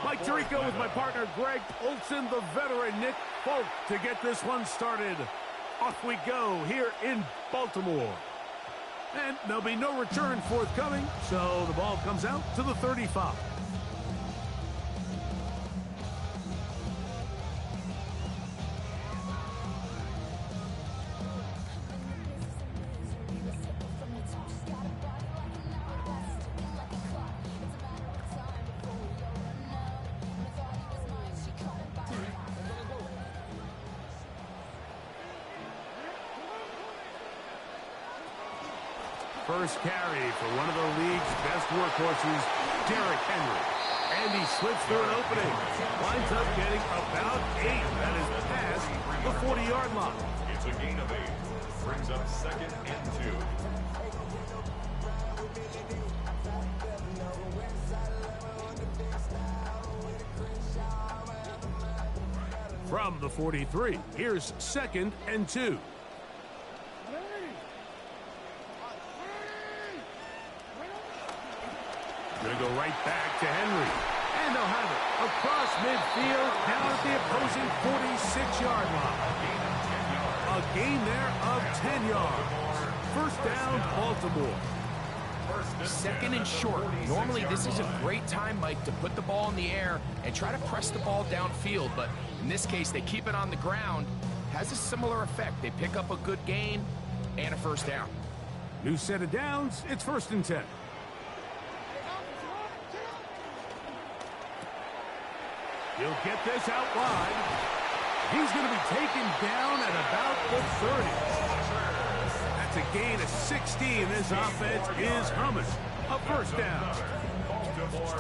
Mike Tirico with my partner Greg Olson, the veteran Nick Folk to get this one started. Off we go here in Baltimore. And there'll be no return forthcoming, so the ball comes out to the 35. First carry for one of the league's best workhorses, Derrick Henry. And he slips through an opening. Winds up getting about 8. That is past the 40-yard line. It's a gain of 8. Brings up 2nd and 2. From the 43, here's 2nd and 2. Going to go right back to Henry. And they'll have it across midfield, down at the opposing 46-yard line. A gain there of 10 yards. First down, Baltimore. 2nd and short. Normally, this is a great time, Mike, to put the ball in the air and try to press the ball downfield. But in this case, they keep it on the ground. Has a similar effect. They pick up a good gain and a first down. New set of downs. It's 1st and 10. He'll get this out wide. He's going to be taken down at about the 30. That's a gain of 16. This offense is humming. A first down.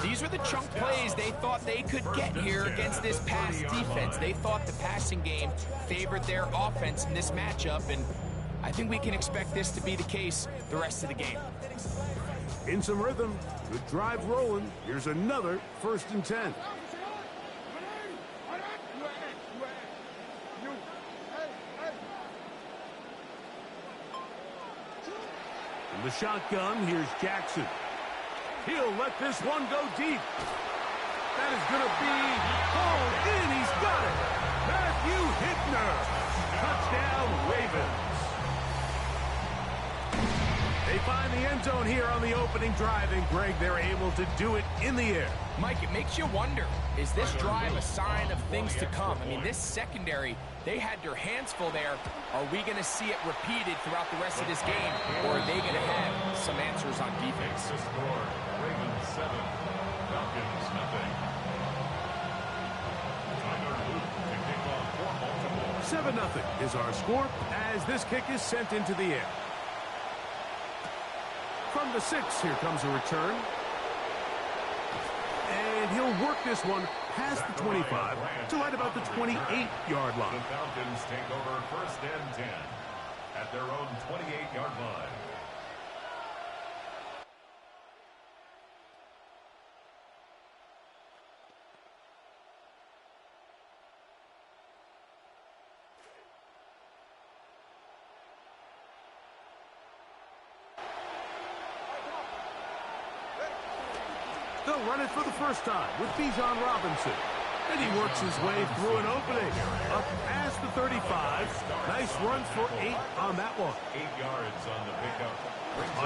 These are the chunk plays they thought they could get here against this pass defense. They thought the passing game favored their offense in this matchup, and I think we can expect this to be the case the rest of the game. In some rhythm, good drive rolling. Here's another 1st and 10. In the shotgun, here's Jackson. He'll let this one go deep. That is going to be hauled in. He's got it. Matthew Hittner. Touchdown, Ravens. They find the end zone here on the opening drive, and Greg, they're able to do it in the air. Mike, it makes you wonder, is this drive a sign of things to come? I mean, this secondary, they had their hands full there. Are we going to see it repeated throughout the rest of this game, or are they going to have some answers on defense? The score, Ravens 7, Falcons nothing. Tyler Luke to kick off for Baltimore. 7-0 is our score as this kick is sent into the air. From the 6, here comes a return. And he'll work this one past the 25 to right about the 28-yard line. The Falcons take over 1st and 10 at their own 28-yard line. They'll run it for the first time with Bijan Robinson. And he works his way through an opening. Up past the 35. Nice run for 8 on that one. 8 yards on the pickup.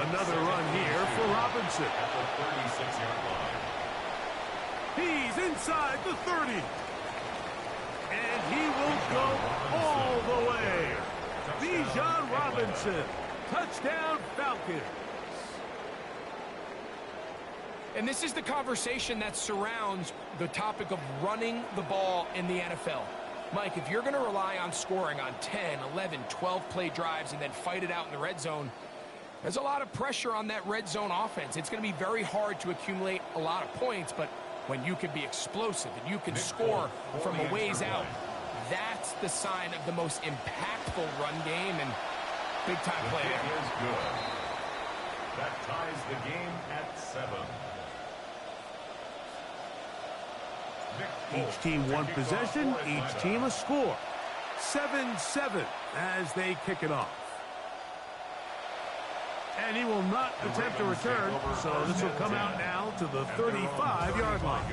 Another run here for Robinson. At the 36-yard line. He's inside the 30. And he will go all the way. Bijan Robinson. Touchdown, Falcons. And this is the conversation that surrounds the topic of running the ball in the NFL. Mike, if you're going to rely on scoring on 10, 11, 12-play drives and then fight it out in the red zone, there's a lot of pressure on that red zone offense. It's going to be very hard to accumulate a lot of points, but when you can be explosive and you can score from a ways out, that's the sign of the most impactful run game and big-time play. The kick is good. That ties the game at 7. Each team one possession, each team a score. 7-7 as they kick it off. And he will not attempt to return, so this will come out now to the 35-yard line.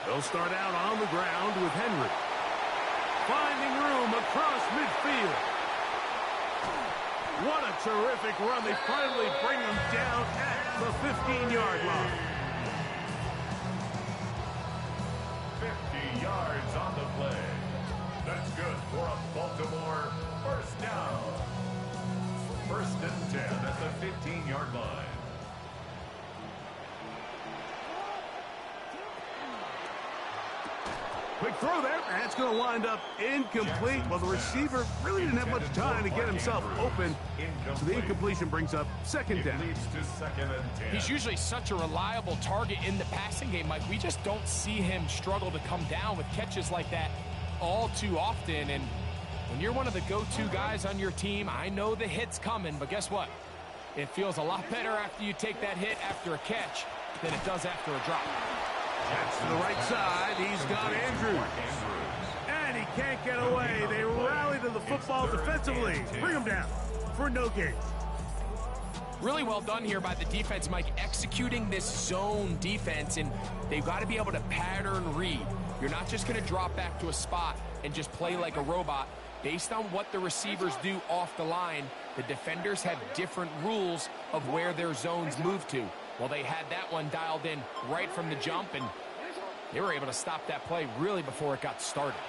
They'll start out on the ground with Henry. Finding room across midfield. What a terrific run. They finally bring him down at the 15-yard line. 50 yards on the play. That's good for a Baltimore first down. First and 10 at the 15-yard line. Quick throw there. That's going to wind up incomplete. Well, the receiver really didn't have much time to get himself open. So the incompletion brings up second down. He's usually such a reliable target in the passing game, Mike. We just don't see him struggle to come down with catches like that all too often. And when you're one of the go-to guys on your team, I know the hit's coming, but guess what? It feels a lot better after you take that hit after a catch than it does after a drop. That's to the right side. He's got Andrews. And he can't get away. They rally to the football defensively. Bring him down for no gain. Really well done here by the defense, Mike, executing this zone defense, and they've got to be able to pattern read. You're not just going to drop back to a spot and just play like a robot. Based on what the receivers do off the line, the defenders have different rules of where their zones move to. Well, they had that one dialed in right from the jump, and they were able to stop that play really before it got started.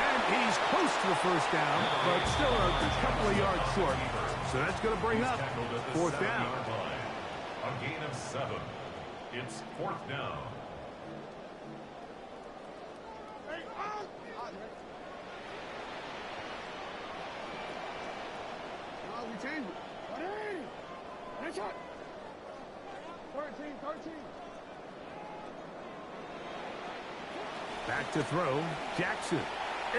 And he's close to the first down, but still a couple of yards short. So that's going to bring up fourth down. A gain of 7. It's fourth down. Retain. 13. Back to throw. Jackson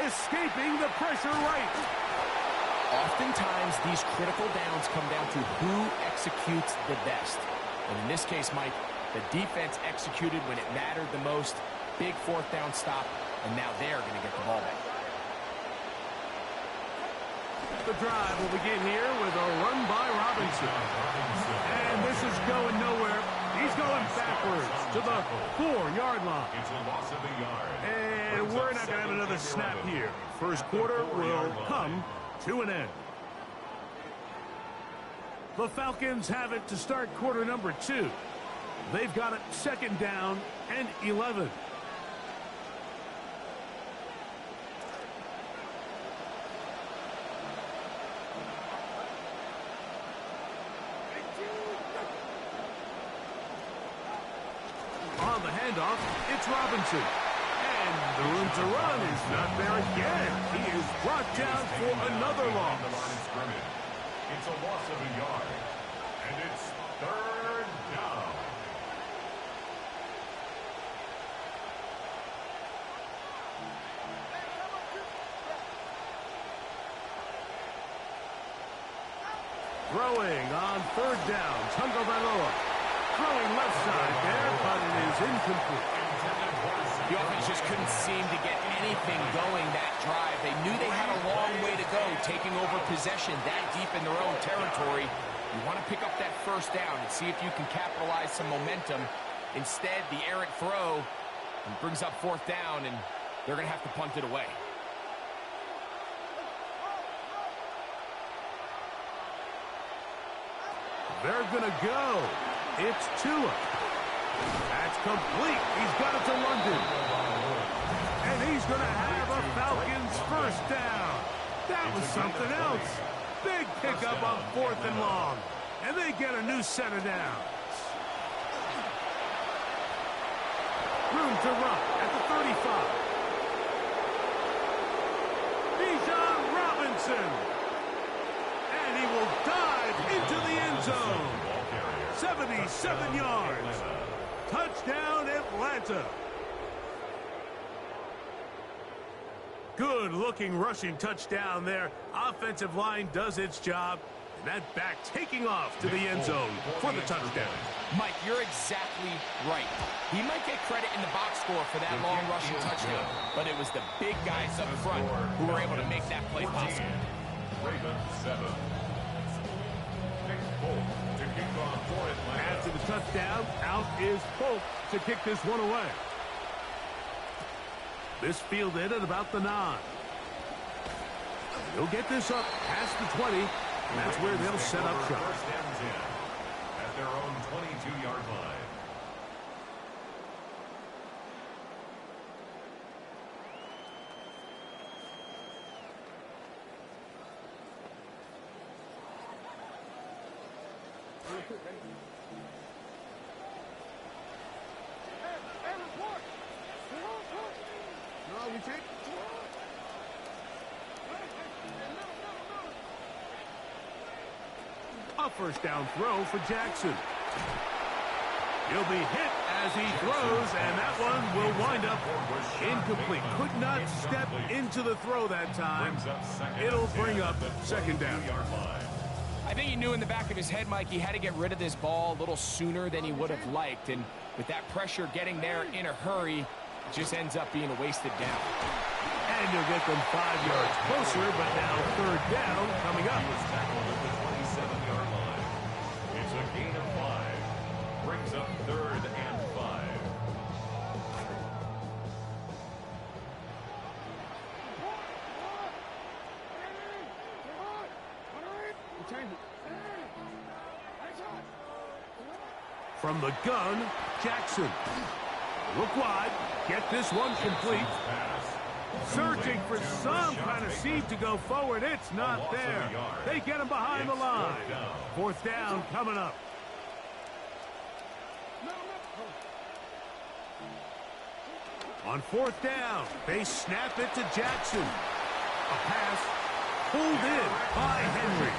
escaping the pressure right. Oftentimes, these critical downs come down to who executes the best. And in this case, Mike, the defense executed when it mattered the most. Big fourth down stop, and now they're going to get the ball back. The drive will begin here with a run by Robinson. And this is going nowhere. He's going backwards to the 4-yard line. It's a loss of a yard. And we're not going to have another snap here. First quarter will come to an end. The Falcons have it to start quarter number 2. They've got it second down and 11. On the handoff, it's Robinson. And the room to run is not there again. He is brought down for another loss. It's a loss of a yard. And it's third down. Throwing on third down, Tagovailoa. Throwing left side there, but it is incomplete. The offense just couldn't seem to get anything going that drive. They knew they had a long way to go, taking over possession that deep in their own territory. You want to pick up that first down and see if you can capitalize some momentum. Instead, the errant throw brings up fourth down, and they're going to have to punt it away. They're going to go. It's Tua. That's complete. He's got it to London. And he's going to have a Falcons first down. That was something else. Big pickup on fourth and long. And they get a new set of downs. Room to run at the 35. Bijan Robinson. And he will dive into the end zone. 77 yards. Touchdown, Atlanta. Good-looking rushing touchdown there. Offensive line does its job. And that back taking off to the end zone for the touchdown. Mike, you're exactly right. He might get credit in the box score for that long rushing touchdown, but it was the big guys up front who were able to make that play possible. Ravens 7. Nick Folk to kick off for Atlanta. After the touchdown, out is Folk to kick this one away. This fielded at about the 9. He'll get this up past the 20, and that's where they'll set up shop. First and 10 at their own 22-yard line. Hey, report! No, we take... A first down throw for Jackson. He'll be hit as he throws, and that one will wind up incomplete. Could not step into the throw that time. It'll bring up second down. I think he knew in the back of his head, Mike, he had to get rid of this ball a little sooner than he would have liked. And with that pressure getting there in a hurry, it just ends up being a wasted down. And you'll get them 5 yards closer, but now third down coming up. Tackled at the 27-yard line. It's a gain of 5. Brings up third and 5. From the gun, Jackson. Look wide. Get this one complete. Searching for some kind of seed to go forward. It's not there. They get him behind the line. Fourth down coming up. On fourth down, they snap it to Jackson. A pass pulled in by Henry.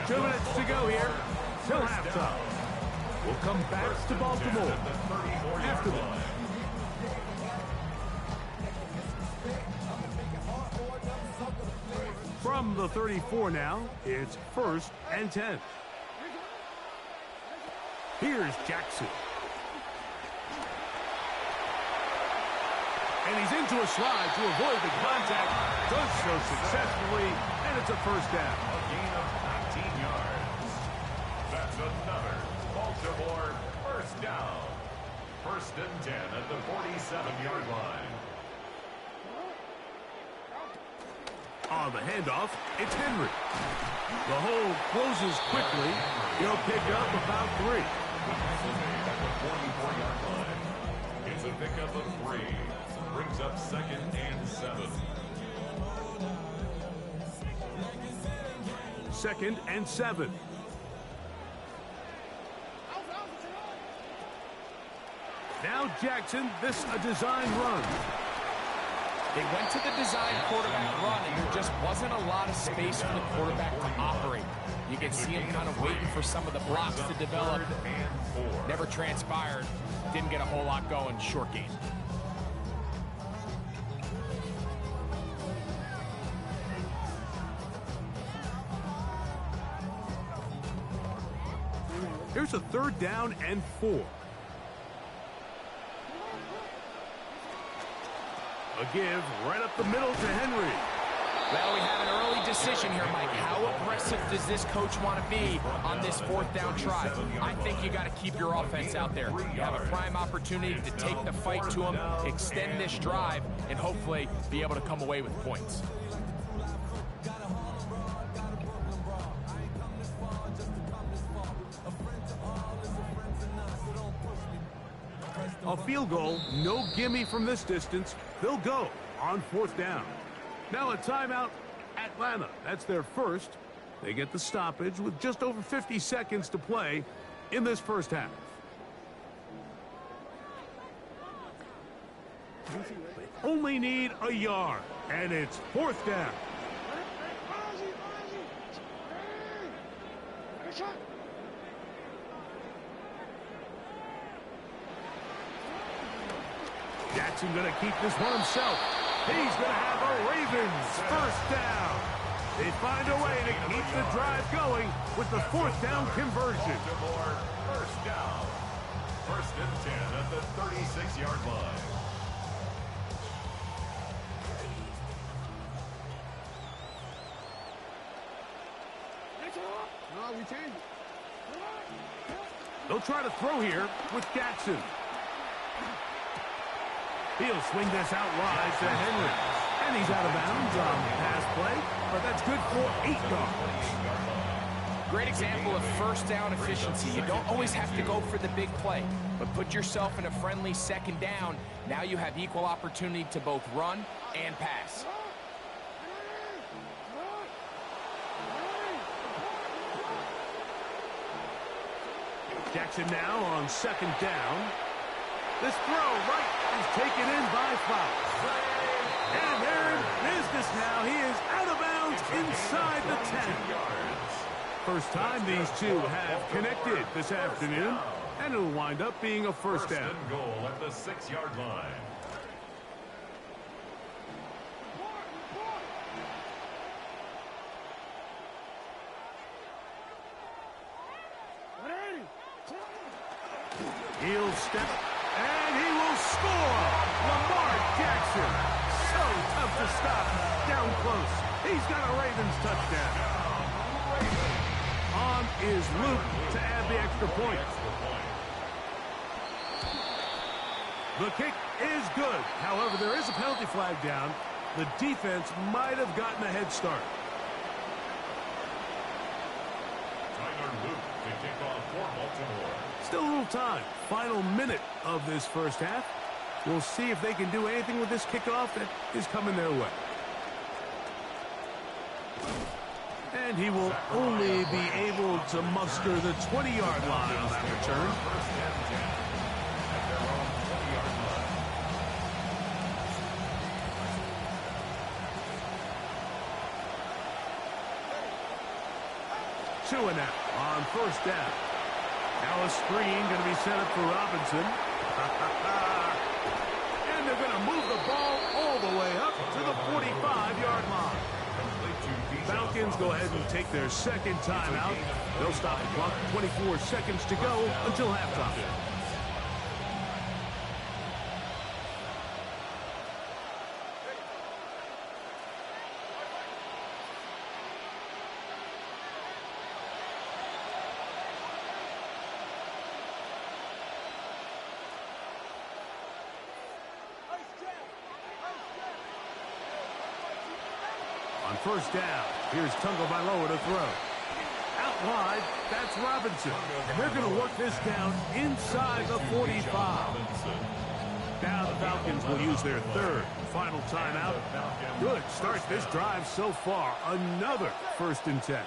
2 minutes to go here till halftime. We'll come back to Baltimore after this. From the 34 now, it's first and 10. Here's Jackson. And he's into a slide to avoid the contact. Does so successfully, and it's a first down. A gain of 19 yards. That's another Baltimore first down. First and 10 at the 47-yard line. On the handoff, it's Henry. The hole closes quickly. He'll pick up about 3. At the 44-yard line. It's a pickup of 3. Brings up second and 7. Second and 7. Now Jackson, this a design run. They went to the design quarterback run, and there just wasn't a lot of space for the quarterback to operate. You can see him kind of waiting for some of the blocks to develop. Never transpired. Didn't get a whole lot going. Short game. Here's a third down and 4. A give right up the middle to Henry. Well, we have an early decision here, Mike. How aggressive does this coach want to be on this fourth down try? I think you got to keep your offense out there. You have a prime opportunity to take the fight to them, extend this drive, and hopefully be able to come away with points. A field goal, no gimme from this distance. They'll go on fourth down. Now a timeout, Atlanta. That's their first. They get the stoppage with just over 50 seconds to play in this first half. They only need a yard, and it's fourth down. Jackson going to keep this one himself. He's going to have a Ravens first down. They find a way to keep the drive going with the fourth down conversion. Baltimore, first down. First and 10 at the 36-yard line. No, we change. They'll try to throw here with Jackson. He'll swing this out wide to Henry. And he's out of bounds on the pass play, but that's good for 8 yards. Great example of first down efficiency. You don't always have to go for the big play, but put yourself in a friendly second down. Now you have equal opportunity to both run and pass. Jackson now on second down. This throw right is taken in by Fox. And they're in business now. He is out of bounds inside the 10. First time these two have connected this afternoon, and it'll wind up being a first down. First and goal at the 6-yard line. He'll step, and he will score! Lamar Jackson. So tough to stop. Down close. He's got a Ravens touchdown. On is Luke to add the extra point. The kick is good. However, there is a penalty flag down. The defense might have gotten a head start. Luke to kick off for Baltimore. Still a little time. Final minute of this first half. We'll see if they can do anything with this kickoff that is coming their way. And he will only be able to muster the 20-yard line on that return. First and 10 at their own 20-yard line. Two and out on first down. Now a screen going to be set up for Robinson. And they're going to move the ball all the way up to the 45-yard line. Falcons go ahead and take their second timeout. They'll stop the clock. 24 seconds to go until halftime. On first down, here's Tagovailoa to throw. Out wide, that's Robinson. And they're going to work this down inside the 45. Now the Falcons will use their third and final timeout. Good start this drive so far. Another first and 10.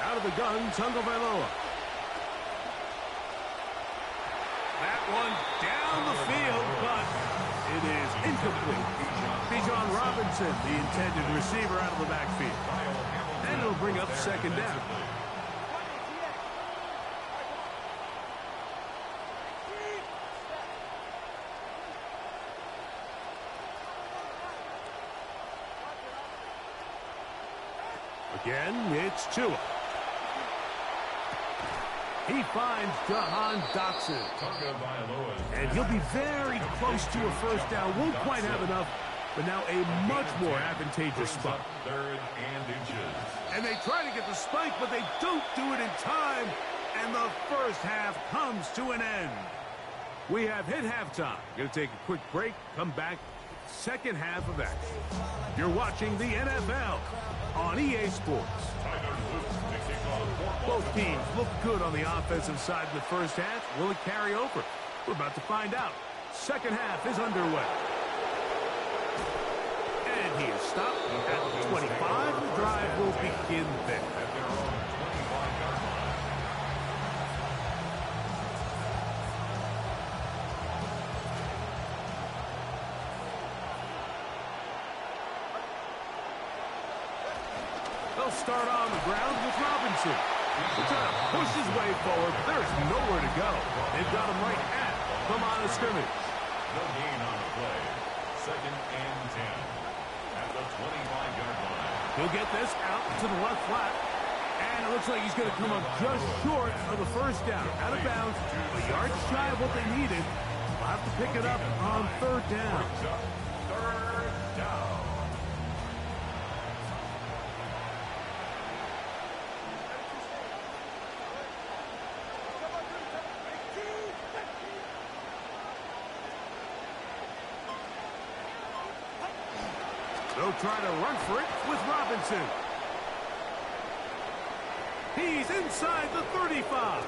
Out of the gun, Tagovailoa. That one down the field, but it is incomplete. Bijan Robinson, the intended receiver, out of the backfield. And it'll bring up second down. Again, it's Tua. He finds Jahan Dotson. And he'll be very close to a first down. Won't quite have enough, but now a much more advantageous spot. Third and inches. And they try to get the spike, but they don't do it in time. And the first half comes to an end. We have hit halftime. Going to take a quick break, come back, second half of action. You're watching the NFL on EA Sports. Both teams look good on the offensive side in the first half. Will it carry over? We're about to find out. Second half is underway. And he is stopped at the 25. The drive will begin there. They'll start on the ground with Robinson. He's trying to push his way forward. There's nowhere to go. They've got him right at the line of scrimmage. No gain on the play. 2nd and 10 at the 25-yard line. He'll get this out to the left flat. And it looks like he's going to come up just short of the first down. Out of bounds, a yard shy of what they needed. We'll have to pick it up on 3rd down. 3rd down. They'll try to run for it with Robinson. He's inside the 35.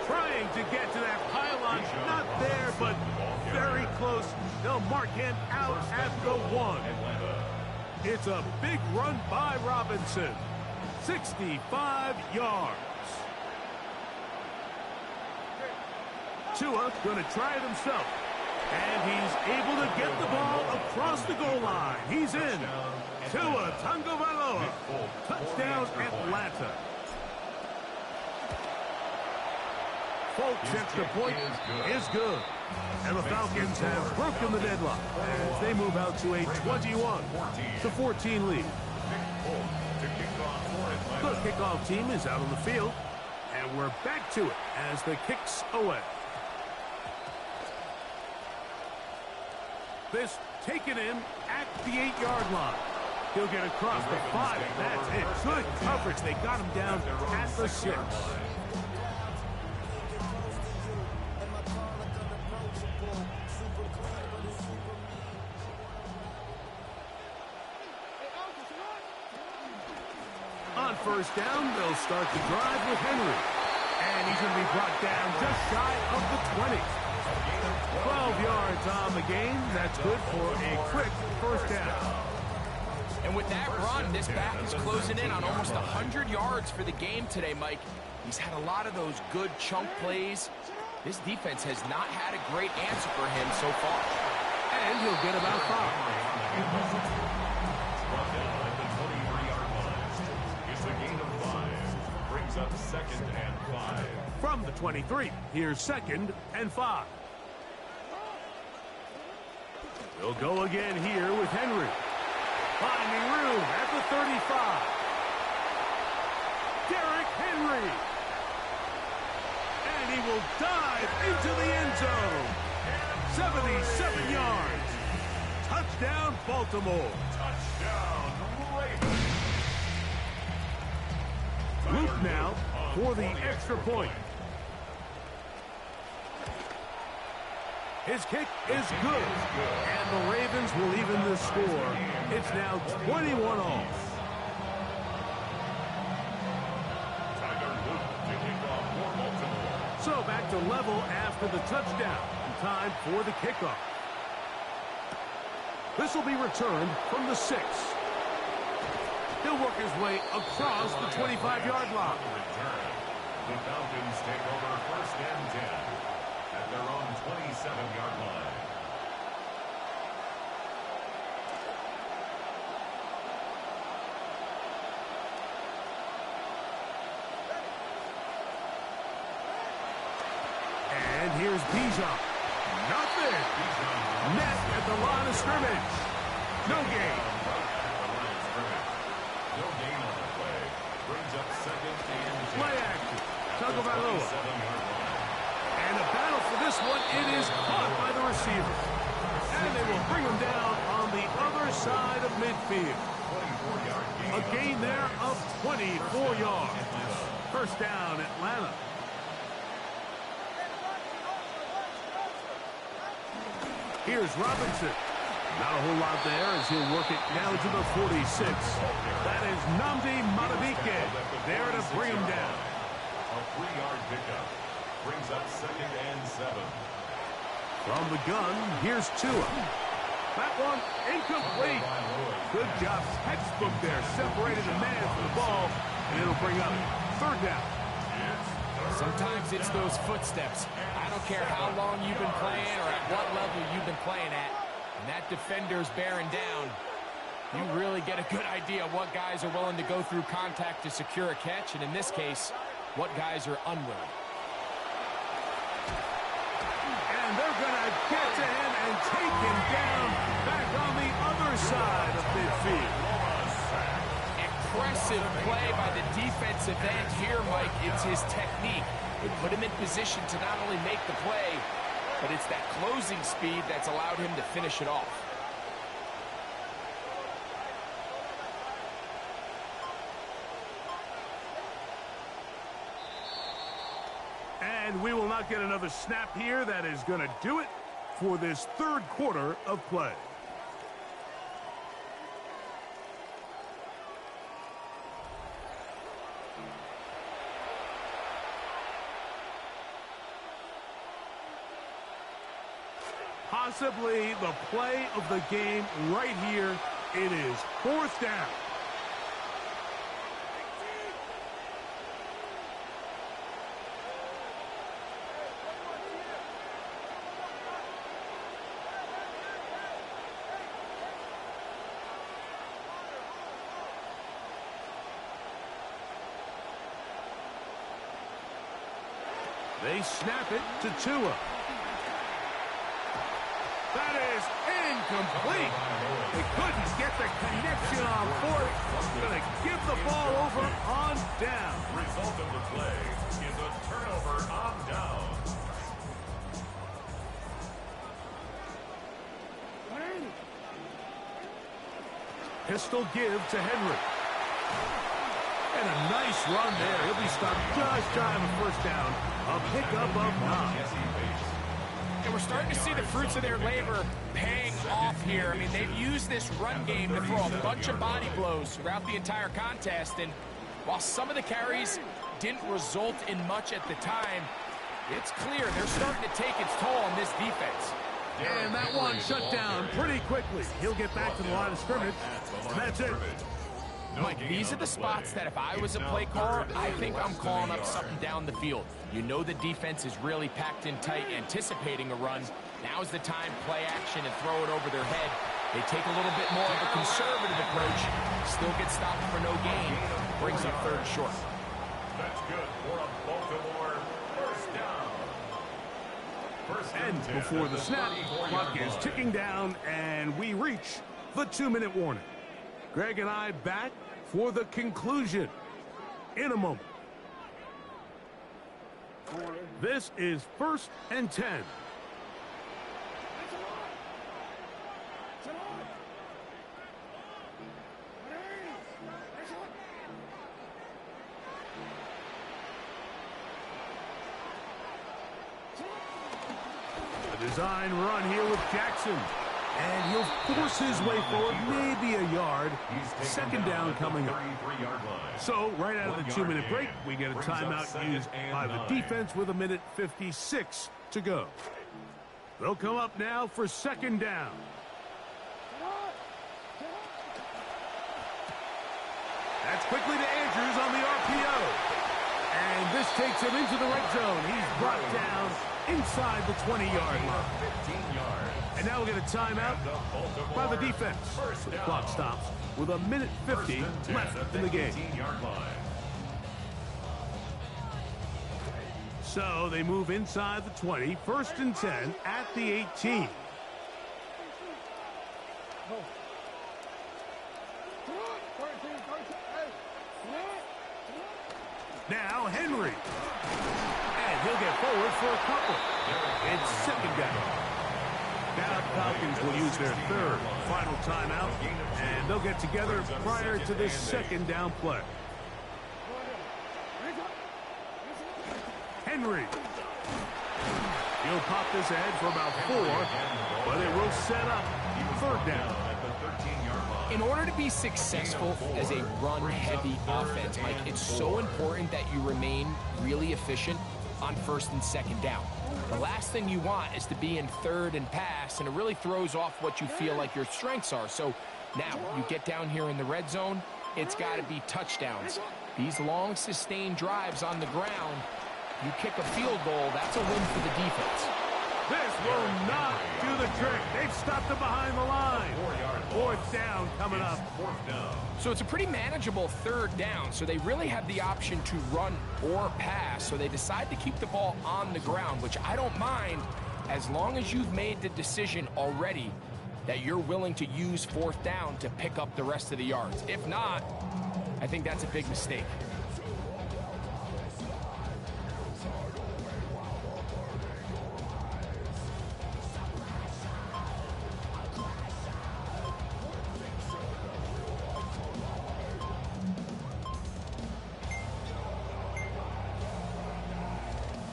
Trying to get to that pylon. Not there, but very close. They'll mark him out at the 1. It's a big run by Robinson. 65 yards. Tua going to try it himself. And he's able to get the ball across the goal line. He's in. Tua Tagovailoa. Touchdown, Atlanta. Folks, extra point is good. And the Falcons have broken the deadlock as they move out to a 21-14 lead. The kickoff team is out on the field. And we're back to it as the kick's away. This taken in at the 8-yard line. He'll get across the 5. That's it. Good coverage. They got him down at the 6. On 1st down, they'll start the drive with Henry. And he's going to be brought down just shy of the 20. 12 yards on the game. That's good for a quick 1st down. And with that run, this back is closing in on almost 100 yards for the game today, Mike. He's had a lot of those good chunk plays. This defense has not had a great answer for him so far. And he'll get about 5. It's a gain of 5. Brings up 2nd and 5. From the 23, here's 2nd and 5. They'll go again here with Henry. Finding room at the 35. Derrick Henry. And he will dive into the end zone. 77 yards. Touchdown, Baltimore. Touchdown, Ravens. Luke now for the extra point. His kick is good. And the Ravens will even the score. It's now 21-all. So back to level after the touchdown. Time for the kickoff. This will be returned from the 6. He'll work his way across the 25-yard line. The Falcons take over 1st and 10 at their own 27-yard line. And here's Bijan. Nothing. Net at the line of scrimmage. No gain. No gain on the play. Brings up 2nd and 10. Play action. Tagovailoa. And a battle for this one. It is caught by the receiver. And they will bring him down on the other side of midfield. A gain there of 24 yards. 1st down, Atlanta. Here's Robinson. Not a whole lot there as he'll work it down to the 46. That is Nnamdi Madubuike there to bring him down. A 3-yard pickup. Brings up 2nd and 7. From the gun, here's Tua. That one incomplete. Good job. Textbook there. Separated the man from the ball. And it'll bring up 3rd down. Sometimes it's those footsteps. I don't care how long you've been playing or at what level you've been playing at. And that defender's bearing down. You really get a good idea of what guys are willing to go through contact to secure a catch, and in this case, what guys are unwilling. And they're going to get to him and take him down back on the other side of midfield. Impressive play by the defensive end here, Mike. It's his technique. It put him in position to not only make the play, but it's that closing speed that's allowed him to finish it off. And we will not get another snap here. That is going to do it for this third quarter of play. Possibly the play of the game right here. It is fourth down. They snap it to Tua. That is incomplete. They couldn't get the connection on fourth. Going to give the ball over on down. Result of the play is a turnover on down. Pistol give to Henry. And a nice run there. He'll be stopped just shy of a first down. A pickup of 9. And we're starting to see the fruits of their labor paying off here. I mean, they've used this run game to throw a bunch of body blows throughout the entire contest. And while some of the carries didn't result in much at the time, it's clear they're starting to take its toll on this defense. And that one shut down pretty quickly. He'll get back to the line of scrimmage. That's it. Mike, these are the spots that if I was a play caller, I think I'm calling up something down the field. You know the defense is really packed in tight, anticipating a run. Now's the time, play action, and throw it over their head. They take a little bit more of a conservative approach, still get stopped for no gain, brings up third short. That's good for a Baltimore first down. And before the snap, clock is ticking down, and we reach the 2-minute warning. Greg and I back for the conclusion in a moment. This is 1st and 10. A design run here with Jackson. And he'll force his way forward, maybe a yard. Second down coming up. So, right out of the 2-minute break, we get a timeout used by the defense with 1:56 to go. They'll come up now for second down. That's quickly to Andrews on the RPO. And this takes him into the red zone. He's brought down inside the 20-yard line. 15 yards. And now we'll get a timeout by the defense. The clock stops with 1:50 left in the game. So they move inside the 20, 1st and 10 at the 18. Now Henry. And he'll get forward for a couple. It's second down. Now Falcons will use their third final timeout, and they'll get together prior to this second down play. Henry. He'll pop this ahead for about 4, but it will set up third down. In order to be successful as a run-heavy offense, Mike, it's so important that you remain really efficient on 1st and 2nd down. The last thing you want is to be in 3rd and pass, and it really throws off what you feel like your strengths are. So now you get down here in the red zone, it's got to be touchdowns. These long, sustained drives on the ground, you kick a field goal, that's a win for the defense. This will not do the trick. They've stopped him behind the line. Fourth down coming up. So it's a pretty manageable third down, so they really have the option to run or pass, so they decide to keep the ball on the ground, which I don't mind as long as you've made the decision already that you're willing to use fourth down to pick up the rest of the yards. If not, I think that's a big mistake.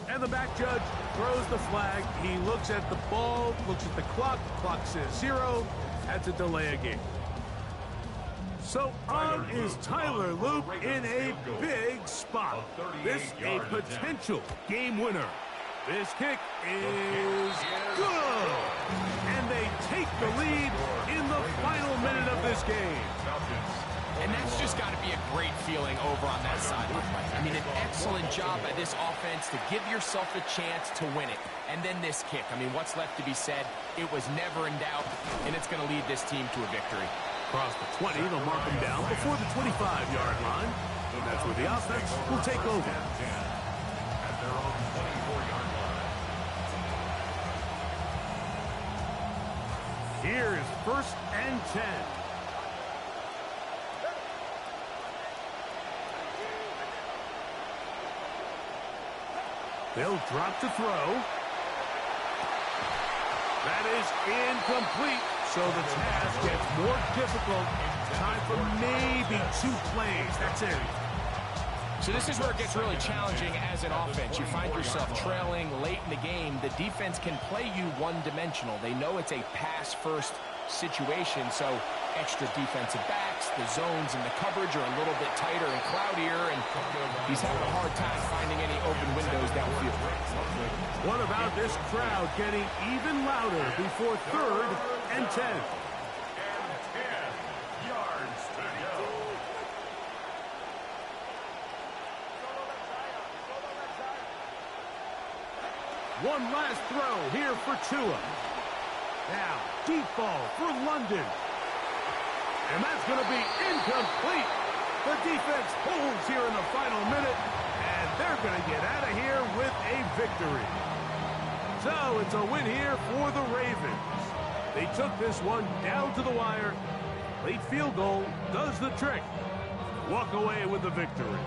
And the back judge throws the flag. He looks at the ball, looks at the clock. Clock says 0. That's a delay of game. So on is Tyler Loop in a big spot. This a potential game winner. This kick is good. And they take the lead in the final minute of this game. And that's just got to be a great feeling over on that sideline, Mike. I mean, an excellent job by this offense to give yourself a chance to win it. And then this kick. I mean, what's left to be said? It was never in doubt, and it's going to lead this team to a victory. Across the 20, they'll mark him down before the 25-yard line. And that's where the offense will take over. At their own 24-yard line. Here's 1st and 10. They'll drop to throw. That is incomplete. So the task gets more difficult. Time for maybe 2 plays. That's it. So this is where it gets really challenging as an offense. You find yourself trailing late in the game. The defense can play you one-dimensional. They know it's a pass-first situation, so extra defensive backs, the zones and the coverage are a little bit tighter and cloudier, and he's having a hard time finding any open windows downfield. What about this crowd getting even louder before 3rd and 10? And 10 yards to go. One last throw here for Tua. Now, deep ball for London. And that's going to be incomplete. The defense holds here in the final minute, and they're going to get out of here with a victory. So it's a win here for the Ravens. They took this one down to the wire. Late field goal does the trick. Walk away with the victory.